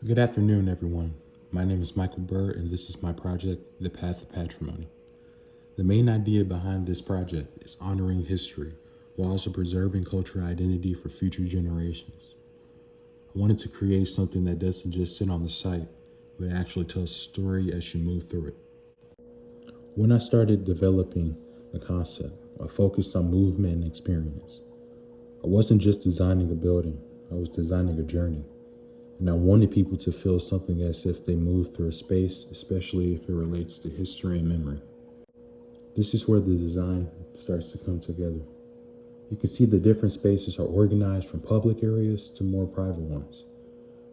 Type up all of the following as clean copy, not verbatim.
Good afternoon, everyone. My name is Michael Burr, and this is my project, The Path of Patrimony. The main idea behind this project is honoring history while also preserving cultural identity for future generations. I wanted to create something that doesn't just sit on the site, but actually tells a story as you move through it. When I started developing the concept, I focused on movement and experience. I wasn't just designing a building, I was designing a journey. And I wanted people to feel something as if they moved through a space, especially if it relates to history and memory. This is where the design starts to come together. You can see the different spaces are organized from public areas to more private ones.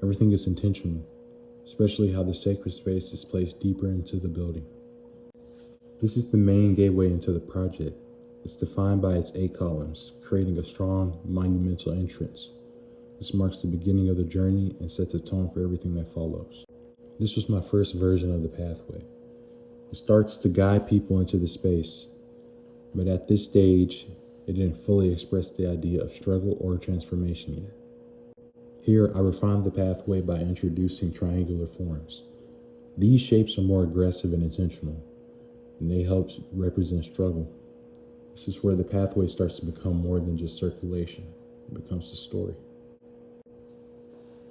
Everything is intentional, especially how the sacred space is placed deeper into the building. This is the main gateway into the project. It's defined by its 8 columns, creating a strong, monumental entrance. This marks the beginning of the journey and sets a tone for everything that follows. This was my first version of the pathway. It starts to guide people into the space, but at this stage, it didn't fully express the idea of struggle or transformation yet. Here, I refined the pathway by introducing triangular forms. These shapes are more aggressive and intentional, and they help represent struggle. This is where the pathway starts to become more than just circulation. It becomes a story.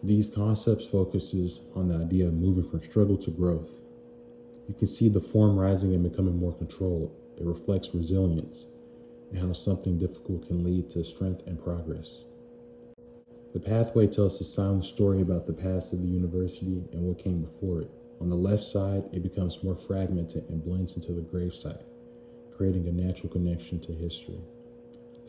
These concepts focuses on the idea of moving from struggle to growth. You can see the form rising and becoming more controlled. It reflects resilience and how something difficult can lead to strength and progress. The pathway tells a silent story about the past of the university and what came before it. On the left side, it becomes more fragmented and blends into the gravesite, creating a natural connection to history.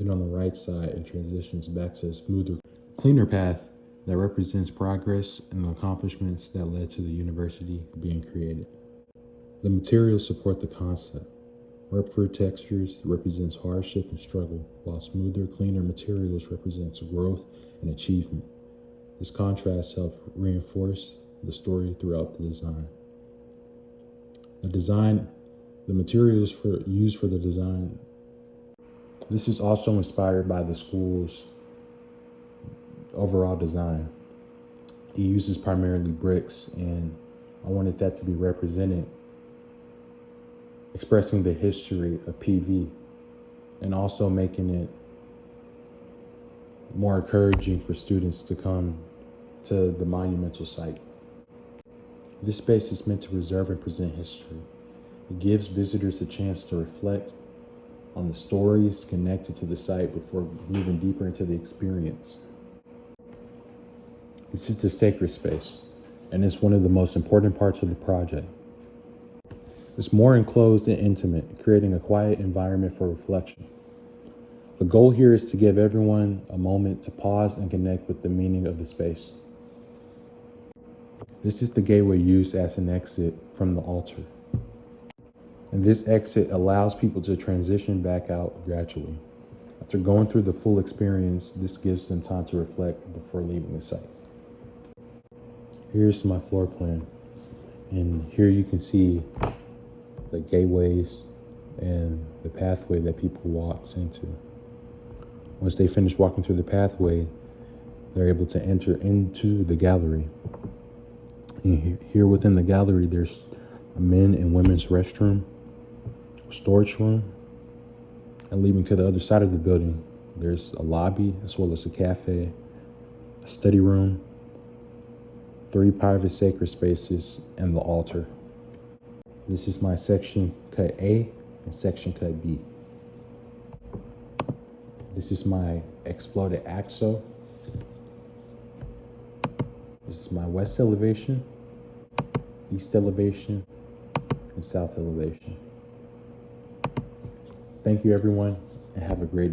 Then on the right side, it transitions back to a smoother, cleaner path that represents progress and the accomplishments that led to the university being created. The materials support the concept. Rougher textures represents hardship and struggle, while smoother, cleaner materials represents growth and achievement. This contrast helps reinforce the story throughout the design. The materials used for the design. This is also inspired by the school's overall design. It uses primarily bricks, and I wanted that to be represented, expressing the history of PV and also making it more encouraging for students to come to the monumental site. This space is meant to preserve and present history. It gives visitors a chance to reflect on the stories connected to the site before moving deeper into the experience. This is the sacred space, and it's one of the most important parts of the project. It's more enclosed and intimate, creating a quiet environment for reflection. The goal here is to give everyone a moment to pause and connect with the meaning of the space. This is the gateway used as an exit from the altar. And this exit allows people to transition back out gradually. After going through the full experience, this gives them time to reflect before leaving the site. Here's my floor plan, and here you can see the gateways and the pathway that people walks into. Once they finish walking through the pathway, they're able to enter into the gallery. And here within the gallery, there's a men and women's restroom, storage room, and leading to the other side of the building, there's a lobby as well as a cafe, a study room, 3 private sacred spaces, and the altar. This is my section cut A and section cut B. This is my exploded axle. This is my west elevation, east elevation, and south elevation. Thank you, everyone, and have a great day.